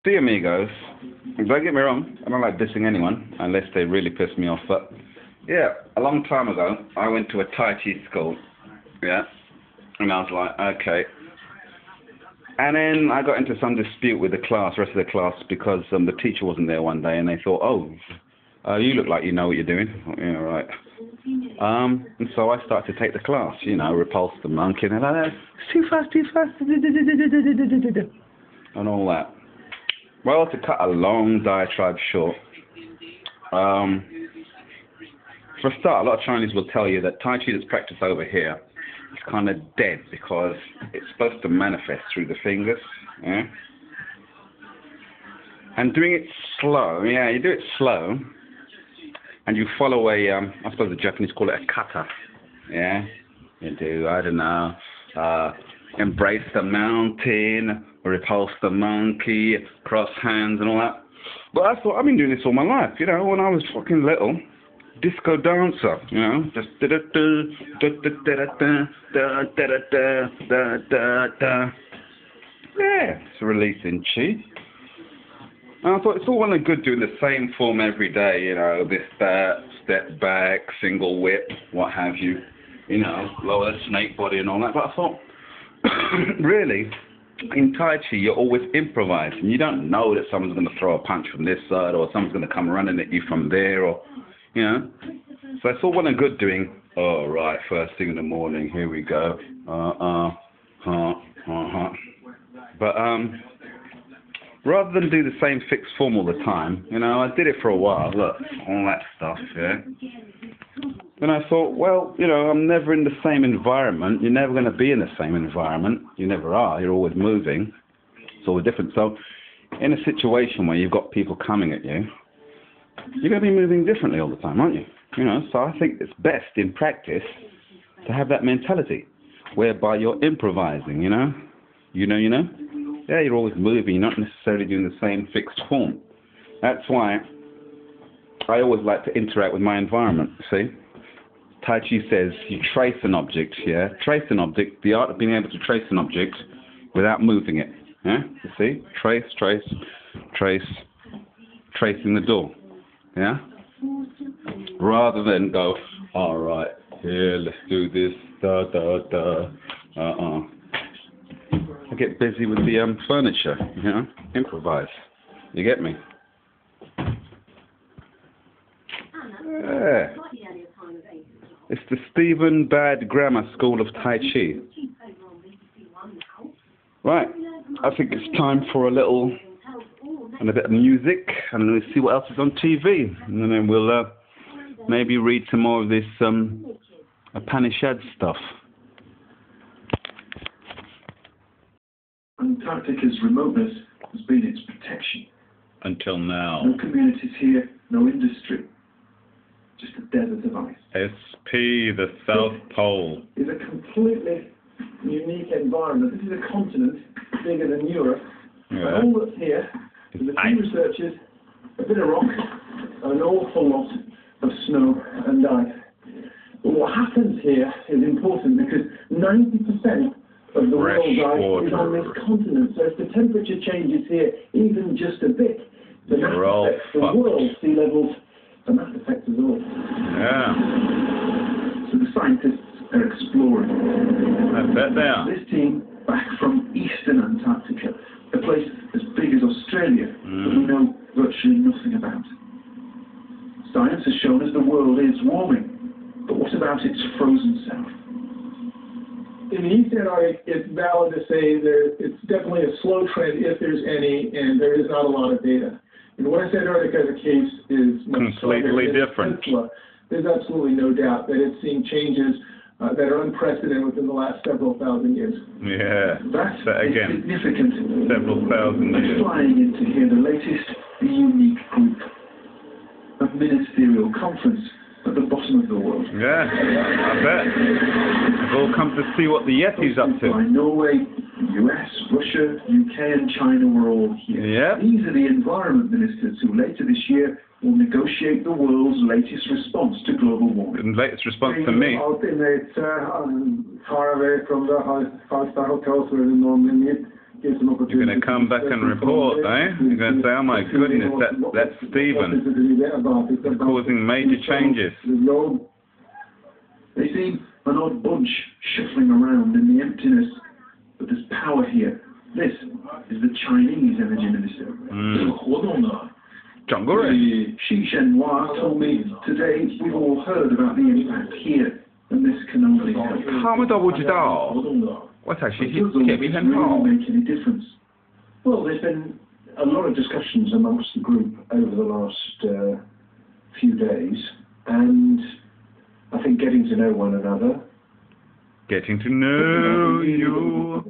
See, amigos, don't get me wrong, I don't like dissing anyone unless they really piss me off, but yeah, a long time ago, I went to a Tai Chi school, yeah, and I was like, okay. And then I got into some dispute with the rest of the class, because the teacher wasn't there one day, and they thought, you look like you know what you're doing. I thought, yeah, right. And so I started to take the class, repulse the monkey, and like, too fast, and all that. Well, to cut a long diatribe short, for a start, a lot of Chinese will tell you that Tai Chi that's practiced over here is kind of dead because it's supposed to manifest through the fingers, yeah? And doing it slow, you do it slow, and you follow I suppose the Japanese call it a kata, yeah? You do, I don't know, embrace the mountain, repulse the monkey, cross hands and all that. But I thought, I've been doing this all my life, when I was fucking little, disco dancer, just yeah, it's releasing chi. And I thought it's all well and good doing the same form every day, this, that, step back, single whip, what have you, lower snake body and all that. But I thought, really, in Tai Chi, you're always improvising. You don't know that someone's going to throw a punch from this side or someone's going to come running at you from there, or, So it's all well and good doing, right, first thing in the morning, here we go, But, rather than do the same fixed form all the time, I did it for a while, look, all that stuff, yeah. Then I thought, well, I'm never in the same environment. You're never going to be in the same environment. You never are. You're always moving. It's always different. So in a situation where you've got people coming at you, you're going to be moving differently all the time, aren't you? So I think it's best in practice to have that mentality whereby you're improvising, Yeah, you're always moving. You're not necessarily doing the same fixed form. That's why I always like to interact with my environment, see? Tai Chi says you trace an object, yeah? Trace an object, the art of being able to trace an object without moving it, yeah? You see? Trace, tracing the door, yeah? Rather than go, all right, here, let's do this, I get busy with the furniture, improvise. You get me? Yeah. It's the Stephen Bad Grammar School of Tai Chi. Right, I think it's time for a bit of music, and we'll see what else is on TV. And then we'll maybe read some more of this Upanishad stuff. Antarctica's remoteness has been its protection. Until now. No communities here, no industry. Just a desert of ice. SP, the South Pole. It's a completely unique environment. This is a continent bigger than Europe. Yeah. And all that's here is a few researchers, a bit of rock, and an awful lot of snow and ice. But what happens here is important because 90% of the world's ice is on this continent. So if the temperature changes here even just a bit, the world sea levels, and that affects us all. Yeah. So the scientists are exploring. I bet they are. This team back from eastern Antarctica, a place as big as Australia that we know virtually nothing about. Science has shown us the world is warming, but what about its frozen south? In the East Antarctic, it's valid to say it's definitely a slow trend if there's any, and there is not a lot of data. In the West Antarctica, the case is much completely different. There's absolutely no doubt that it's seeing changes that are unprecedented within the last several thousand years. Yeah, that's again, significant. Several thousand years. Flying into here, the latest, the unique group, a ministerial conference at the bottom of the world. Yeah, I bet. They've all come to see what the Yeti's up to. Norway, US, Russia, UK and China were all here. Yeah. These are the environment ministers who later this year will negotiate the world's latest response to global warming. The latest response to me. Ultimate, far away from the hostile coast where we normally meet, give some opportunity. You're going to come back and report, eh? You're going to say, oh my goodness, that's Stephen. It's causing major changes. They see an odd bunch shuffling around in the emptiness, but there's power here. This is the Chinese energy minister. Xi Shenhua told me today we've all heard about the impact here, and this can only help. 他们都不知道，我才是铁皮很好。 Really make any difference? Well, there's been a lot of discussions amongst the group over the last few days, and I think getting to know one another. Getting to know you.